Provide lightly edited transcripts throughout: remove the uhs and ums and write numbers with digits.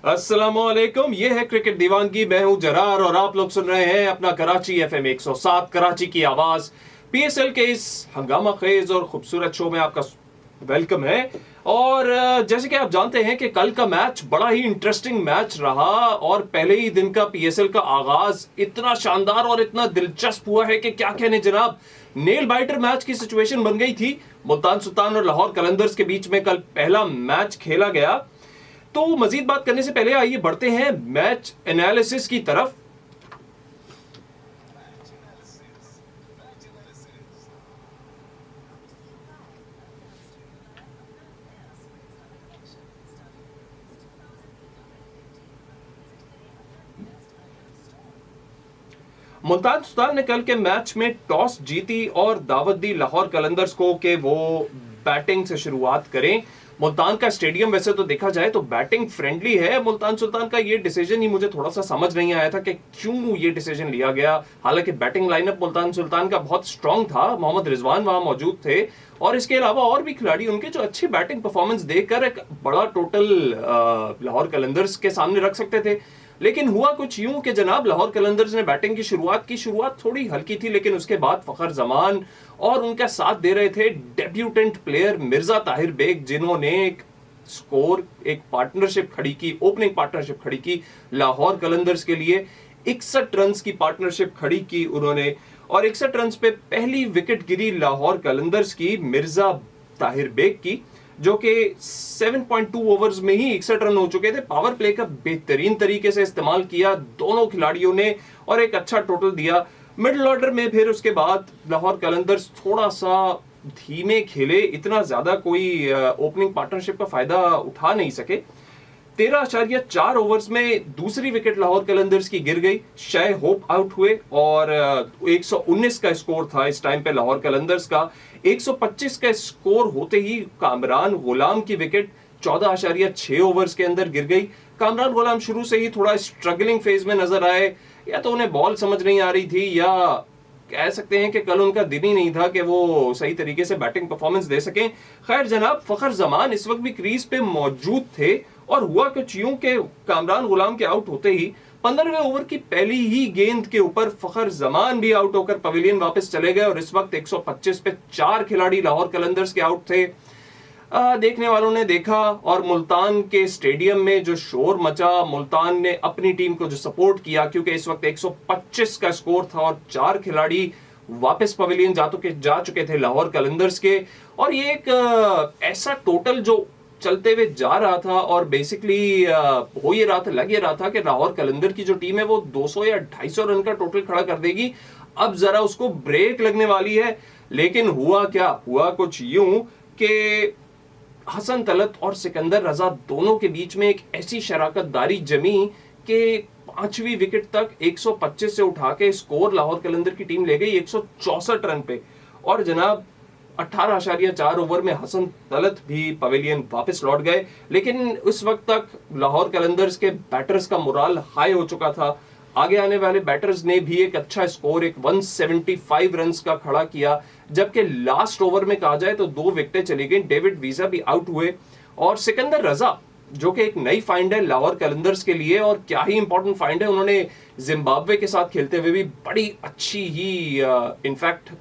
अस्सलामुअलैकुम, ये है क्रिकेट दीवानगी। मैं हूं जरार और आप लोग सुन रहे हैं अपना कराची एफएम 107 कराची की आवाज। पीएसएल के इस हंगामा खेज और खूबसूरत शो में आपका वेलकम है। और जैसे कि आप जानते हैं कि कल का मैच बड़ा ही इंटरेस्टिंग मैच रहा और पहले ही दिन का पीएसएल का आगाज इतना शानदार और इतना दिलचस्प हुआ है कि क्या कहने जनाब। नेल बाइटर मैच की सिचुएशन बन गई थी। मुल्तान सुल्तान और लाहौर कलंदर्स के बीच में कल पहला मैच खेला गया। तो मजीद बात करने से पहले आइए बढ़ते हैं मैच एनालिसिस की तरफ। मुल्तान सुल्तान ने कल के मैच में टॉस जीती और दावत दी लाहौर कलंदर्स को कि वो बैटिंग से शुरुआत करें। मुल्तान का स्टेडियम वैसे तो देखा जाए तो बैटिंग फ्रेंडली है। मुल्तान सुल्तान का ये डिसीजन ही मुझे थोड़ा सा समझ नहीं आया था कि क्यों ये डिसीजन लिया गया। हालांकि बैटिंग लाइनअप मुल्तान सुल्तान का बहुत स्ट्रांग था, मोहम्मद रिजवान वहां मौजूद थे और इसके अलावा और भी खिलाड़ी उनके जो अच्छी बैटिंग परफॉर्मेंस देखकर एक बड़ा टोटल लाहौर कलंदर्स के सामने रख सकते थे। लेकिन हुआ कुछ यूं कि जनाब लाहौर कलंदर्स ने बैटिंग की शुरुआत थोड़ी हल्की थी, लेकिन उसके बाद फखर जमान और उनका साथ दे रहे थे डेब्यूटेंट प्लेयर मिर्जा ताहिर बेग, जिन्होंने एक पार्टनरशिप खड़ी की, ओपनिंग पार्टनरशिप खड़ी की लाहौर कलंदर्स के लिए। 61 रन की पार्टनरशिप खड़ी की उन्होंने और 61 रन पे पहली विकेट गिरी लाहौर कलंदर्स की मिर्जा ताहिर बेग की, जो कि 7.2 ओवर्स में ही 61 रन हो चुके थे। पावर प्ले का बेहतरीन तरीके से इस्तेमाल किया दोनों खिलाड़ियों ने और एक अच्छा टोटल दिया। मिडिल ऑर्डर में फिर उसके बाद लाहौर कलंदर्स थोड़ा सा धीमे खेले, इतना ज्यादा कोई ओपनिंग पार्टनरशिप का फायदा उठा नहीं सके। 13.4 ओवर्स में दूसरी विकेट लाहौर कलंदर्स की गिर गई। शाय होप आउट हुए और 119 का स्कोर था इस टाइम पे लाहौर कलंदर्स का। 125 का स्कोर होते ही कामरान गुलाम की विकेट 14.6 ओवर्स के अंदर गिर गई। कामरान गुलाम शुरू से ही थोड़ा स्ट्रगलिंग फेज में नजर आए, या तो उन्हें बॉल समझ नहीं आ रही थी या कह सकते हैं कि कल उनका दिन ही नहीं था कि वो सही तरीके से बैटिंग परफॉर्मेंस दे सकें। खैर जनाब, फखर जमान इस वक्त भी क्रीज पे मौजूद थे और हुआ कुछ यूं कि कामरान गुलाम के आउट होते ही 15वें ओवर की पहली ही गेंद के ऊपर फखर जमान भी आउट होकर पवेलियन वापस चले गए और इस वक्त 125 पे 4 खिलाड़ी लाहौर कलंदर्स के आउट थे। देखने वालों ने देखा और मुल्तान के स्टेडियम में जो शोर मचा, मुल्तान ने अपनी टीम को जो सपोर्ट किया, क्योंकि इस वक्त 125 का स्कोर था और 4 खिलाड़ी वापस पवेलियन जा चुके थे लाहौर कलंदर्स के। और ये एक ऐसा टोटल जो चलते हुए जा रहा था और बेसिकली हो ये रहा था, लग ये रहा था कि लाहौर कलंदर की जो टीम है वो 200 या 250 रन का टोटल खड़ा कर देगी। अब जरा उसको ब्रेक लगने वाली है। लेकिन हुआ क्या, हुआ कुछ यूं कि हसन तलत और सिकंदर रजा दोनों के बीच में एक ऐसी शराकतदारी जमी कि 5वीं विकेट तक 125 से उठा के स्कोर लाहौर कलंदर की टीम ले गई 164 रन पे। और जनाब 18.4 ओवर में हसन तलत भी पवेलियन वापस लौट गए। लेकिन उस वक्त तक लाहौर कलंदर्स के बैटर्स का मोराल हाई हो चुका था। आगे आने वाले बैटर्स ने भी एक अच्छा स्कोर, एक 175 रन का खड़ा किया, जबकि लास्ट ओवर में कहा जाए तो 2 विकेटें चली गई। डेविड वीजा भी आउट हुए और सिकंदर रजा, जो कि एक नई फाइंड है लाहौर कलंदर्स के लिए और क्या ही इंपॉर्टेंट फाइंड है। उन्होंने जिम्बाब्वे के साथ खेलते हुए भी बड़ी अच्छी ही, इनफैक्ट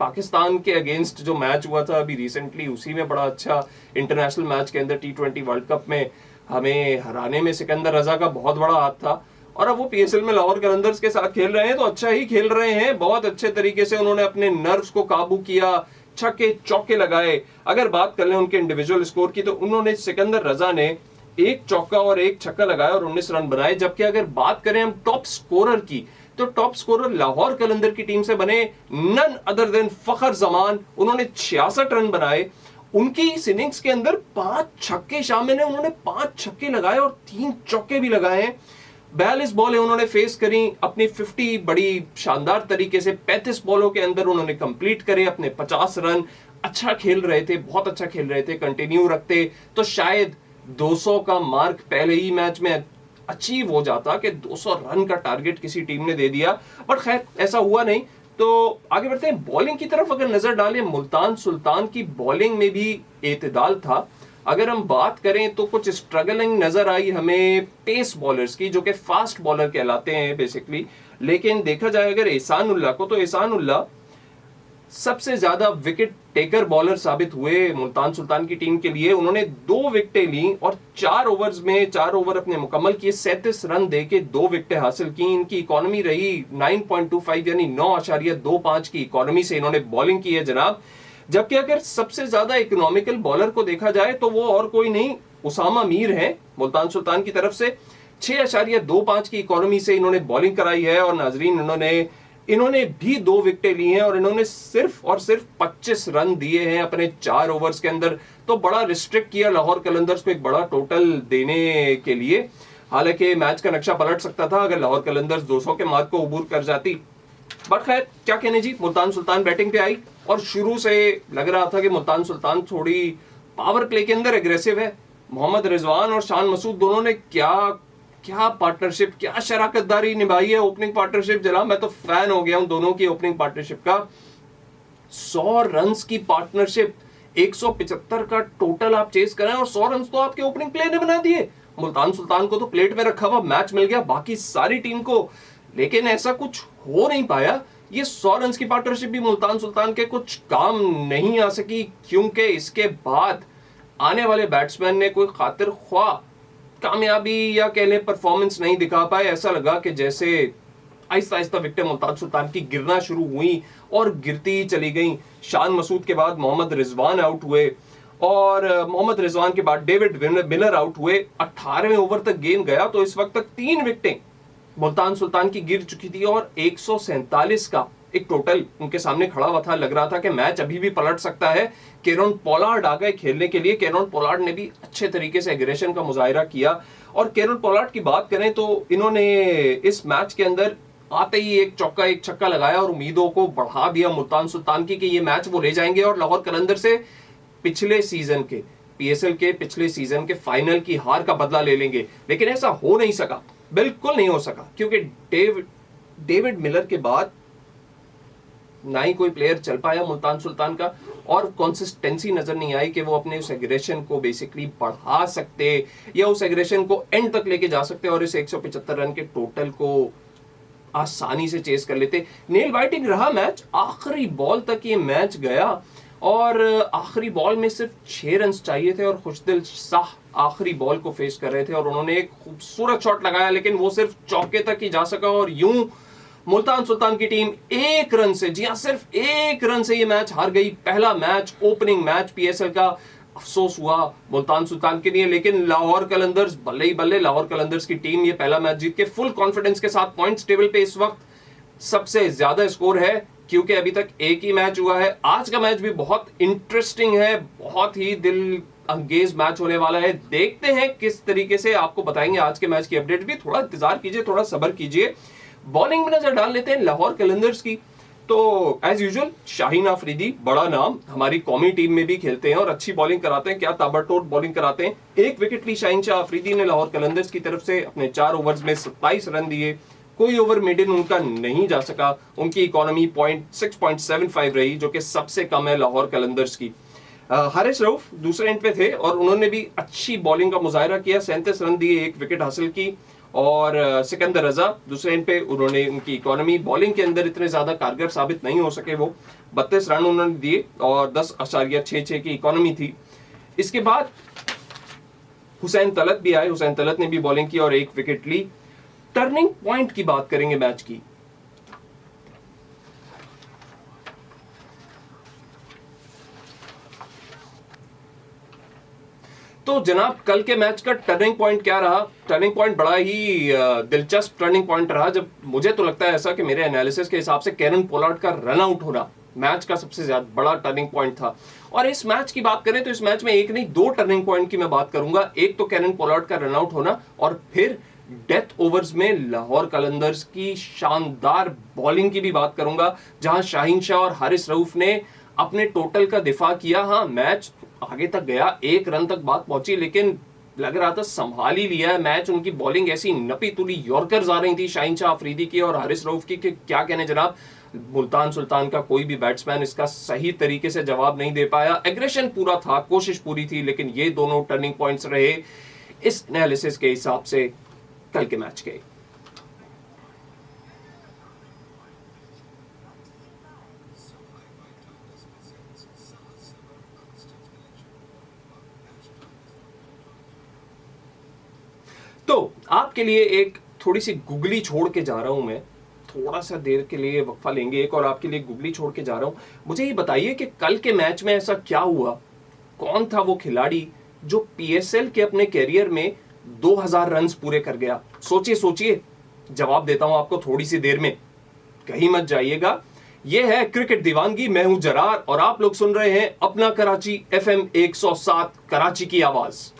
पाकिस्तान के अगेंस्ट जो मैच हुआ था अभी रिसेंटली, उसी में बड़ा अच्छा इंटरनेशनल मैच के अंदर T20 वर्ल्ड कप में हमें हराने में सिकंदर रजा का बहुत बड़ा हाथ था। और अब वो पीएसएल में लाहौर कलंदर्स के साथ खेल रहे हैं तो अच्छा ही खेल रहे हैं। बहुत अच्छे तरीके से उन्होंने अपने नर्व्स को काबू किया, छक्के चौके लगाए। अगर बात कर लें उनके इंडिविजुअल स्कोर की तो उन्होंने, सिकंदर रजा ने 1 चौका और 1 छक्का लगाया और 19 रन बनाए। जबकि अगर बात करें हम टॉप स्कोरर की तो टॉप स्कोरर लाहौर कलंदर की टीम से बने नन अदर देन फखर जमान। उन्होंने 66 रन बनाए। उनकी इस इनिंग्स के अंदर 5 छक्के शामिल हैं। उन्होंने 5 छक्के लगाए और 3 चौके भी लगाए हैं। 42 बॉलें उन्होंने फेस करी, अपनी 50 बड़ी शानदार तरीके से 35 बॉलों के अंदर उन्होंने कंप्लीट करे अपने 50 रन। अच्छा खेल रहे थे, बहुत अच्छा खेल रहे थे। कंटिन्यू रखते तो शायद 200 का मार्क पहले ही मैच में अचीव हो जाता कि 200 रन का टारगेट किसी टीम ने दे दिया, बट खैर ऐसा हुआ नहीं। तो आगे बढ़ते हैं। बॉलिंग की तरफ अगर नजर डालें, मुल्तान सुल्तान की बॉलिंग में भी एतदाल था। अगर हम बात करें तो कुछ स्ट्रगलिंग नजर आई हमें पेस बॉलर्स की, जो कि फास्ट बॉलर कहलाते हैं बेसिकली। लेकिन देखा जाए अगर एहसान उल्लाह को, तो एहसान उल्लाह सबसे ज्यादा विकेट टेकर बॉलर साबित हुए मुल्तान सुल्तान की टीम के लिए। उन्होंने 2 विकेटें ली और 4 ओवर्स में 4 ओवर अपने मुकम्मल किए, 37 रन देके 2 विकेटें हासिल की। इनकी इकोनॉमी रही 9.25 यानी 9.25 की इकोनॉमी से इन्होंने बॉलिंग की है जनाब। जबकि अगर सबसे ज्यादा इकोनॉमिकल बॉलर को देखा जाए तो वो और कोई नहीं, उसामा मीर है मुल्तान सुल्तान की तरफ से। 6.25 की इकोनॉमी से इन्होंने बॉलिंग कराई है और नाजरीन इन्होंने भी 2 विकेटें ली हैं और इन्होंने सिर्फ और सिर्फ 25 रन दिए हैं अपने 4 ओवर्स के अंदर। तो बड़ा रिस्ट्रिक्ट किया लाहौर कलंदर्स को एक बड़ा टोटल देने के लिए। हालांकि मैच का नक्शा पलट सकता था अगर लाहौर कलंदर्स 200 के मार्क को अबूर कर जाती। बट खैर क्या कहने जी, मुल्तान सुल्तान बैटिंग पे आई और शुरू से लग रहा था कि मुल्तान सुल्तान थोड़ी पावर प्ले के अंदर एग्रेसिव है। मोहम्मद रिजवान और शान मसूद दोनों ने क्या पार्टनरशिप, क्या शराकतदारी निभाई है ओपनिंग पार्टनरशिप जनाब। मैं तो फैन हो गया हूं दोनों की ओपनिंग पार्टनरशिप का। 100 रन्स की पार्टनरशिप, 175 का टोटल आप चेस करें और 100 रन्स तो आपके ओपनिंग प्ले ने बना दिए। मुल्तान सुल्तान को तो प्लेट में रखा हुआ मैच मिल गया, बाकी सारी टीम को लेकिन ऐसा कुछ हो नहीं पाया। ये 100 रन्स की पार्टनरशिप भी मुल्तान सुल्तान के कुछ काम नहीं आ सकी, क्योंकि इसके बाद आने वाले बैट्समैन ने कोई खातिर ख्वाह कामयाबी या कह लें परफॉर्मेंस नहीं दिखा पाए। ऐसा लगा कि जैसे आहिस्ता आहिस्ता विकेटें मुल्तान सुल्तान की गिरना शुरू हुई और गिरती चली गई। शान मसूद के बाद मोहम्मद रिजवान आउट हुए और मोहम्मद रिजवान के बाद डेविड मिलर आउट हुए। 18वें ओवर तक गेम गया तो इस वक्त तक 3 विकेटें मुल्तान सुल्तान की गिर चुकी थी और 147 का एक टोटल उनके सामने खड़ा हुआ था। लग रहा था कि मैच अभी भी पलट सकता है। केरन पोलार्ड आ गए खेलने के लिए। केरन पोलार्ड ने भी अच्छे तरीके से एग्रेशन का मुजाहिरा किया। और केरन पोलार्ड की बात करें तो इन्होंने इस मैच के अंदर आते ही एक चौका एक छक्का लगाया और उम्मीदों को बढ़ा दिया मुल्तान सुल्तान की कि ये मैच वो ले जाएंगे और लाहौर कलंदर से पिछले सीजन के PSL के पिछले सीजन के फाइनल की हार का बदला ले लेंगे। लेकिन ऐसा हो नहीं सका, बिल्कुल नहीं हो सका, क्योंकि डेविड मिलर के बाद ना ही कोई प्लेयर चल पाया मुल्तान सुल्तान का और कंसिस्टेंसी नजर नहीं आई कि वो अपने उस एग्रेशन को बेसिकली बढ़ा सकते या उस एग्रेशन को एंड तक लेके जा सकते और इस 175 रन के टोटल को आसानी से चेस कर लेते। नेल बाइटिंग रहा मैच, आखिरी बॉल तक ये मैच गया और आखिरी बॉल में सिर्फ 6 रन चाहिए थे और खुशदिल शाह आखिरी बॉल को फेस कर रहे थे और उन्होंने एक खूबसूरत शॉट लगाया, लेकिन वो सिर्फ चौके तक ही जा सका और यूं मुल्तान सुल्तान की टीम 1 रन से, जी हां सिर्फ 1 रन से ये मैच हार गई। पहला मैच, ओपनिंग मैच PSL का। अफसोस हुआ मुल्तान सुल्तान के लिए, लेकिन लाहौर कलंदर्स बल्ले ही बल्ले, लाहौर कलंदर्स की टीम ये पहला मैच जीत के फुल कॉन्फिडेंस के साथ पॉइंट्स टेबल पे इस वक्त सबसे ज्यादा स्कोर है, क्योंकि अभी तक एक ही मैच हुआ है। आज का मैच भी बहुत इंटरेस्टिंग है, बहुत ही दिल अंगेज मैच होने वाला है। देखते हैं किस तरीके से, आपको बताएंगे आज के मैच की अपडेट भी। थोड़ा इंतजार कीजिए, थोड़ा सब्र कीजिए। बॉलिंग में नजर डाल लेते हैं लाहौर कलंदर्स की। तो एज यूजुअल शाहीन आफरीदी, बड़ा नाम, हमारी कौमी टीम में भी खेलते हैं और अच्छी बॉलिंग कराते हैं, क्या ताबड़तोड़ बॉलिंग कराते हैं। 1 विकेट ली शाहीन शाह आफरीदी ने लाहौर कलंदर्स की तरफ से। अपने 4 ओवर्स में 27 रन दिए, कोई ओवर मेडन उनका नहीं जा सका। उनकी इकोनॉमी 6.75 रही, जो कि सबसे कम है लाहौर कलंदर्स की। हारिस रऊफ दूसरे एंड पे थे और उन्होंने भी अच्छी बॉलिंग का मुजाहिरा किया, 37 रन दिए, 1 विकेट हासिल की। और सिकंदर रजा दूसरे एंड पे, उन्होंने उनकी इकोनॉमी बॉलिंग के अंदर इतने ज्यादा कारगर साबित नहीं हो सके, वो 32 रन उन्होंने दिए और 10.66 की इकोनॉमी थी। इसके बाद हुसैन तलत भी आए, हुसैन तलत ने भी बॉलिंग की और 1 विकेट ली। टर्निंग पॉइंट की बात करेंगे मैच की। तो जनाब कल के मैच का टर्निंग पॉइंट क्या रहा? टर्निंग पॉइंट बड़ा ही दिलचस्प टर्निंग पॉइंट रहा, जब मुझे तो लगता है ऐसा कि मेरे एनालिसिस के हिसाब से केरन पोलार्ड का रन आउट होना मैच का सबसे ज्यादा बड़ा टर्निंग पॉइंट था। और इस मैच की बात करें तो इस मैच में एक नहीं 2 टर्निंग पॉइंट की मैं बात करूंगा। एक तो केरन पोलार्ड का रन आउट होना और फिर डेथ ओवर्स में लाहौर कलंदर्स की शानदार बॉलिंग की भी बात करूंगा, जहां शाहीन शाह और हारिस रऊफ ने अपने टोटल का दिफा किया। हाँ, मैच आगे तक गया, 1 रन तक बात पहुंची, लेकिन लग रहा था संभाल ही लिया है मैच। उनकी बॉलिंग ऐसी नपी तुली यॉर्कर्स आ रही थी शाहीन शाह अफरीदी की और हारिस रऊफ की कि क्या कहने जनाब। मुल्तान सुल्तान का कोई भी बैट्समैन इसका सही तरीके से जवाब नहीं दे पाया। एग्रेशन पूरा था, कोशिश पूरी थी, लेकिन ये दोनों टर्निंग पॉइंट्स रहे इस एनालिसिस के हिसाब से कल के मैच के। तो आपके लिए एक थोड़ी सी गुगली छोड़ के जा रहा हूं मैं, थोड़ा सा देर के लिए वक्फा लेंगे एक, और आपके लिए गुगली छोड़ के जा रहा हूं। मुझे ये बताइए कि कल के मैच में ऐसा क्या हुआ, कौन था वो खिलाड़ी जो पीएसएल के अपने कैरियर में 2000 रन पूरे कर गया? सोचिए सोचिए, जवाब देता हूं आपको थोड़ी सी देर में, कहीं मत जाइएगा। यह है क्रिकेट दीवानगी, मैं हूं जरार और आप लोग सुन रहे हैं अपना कराची FM 107 कराची की आवाज।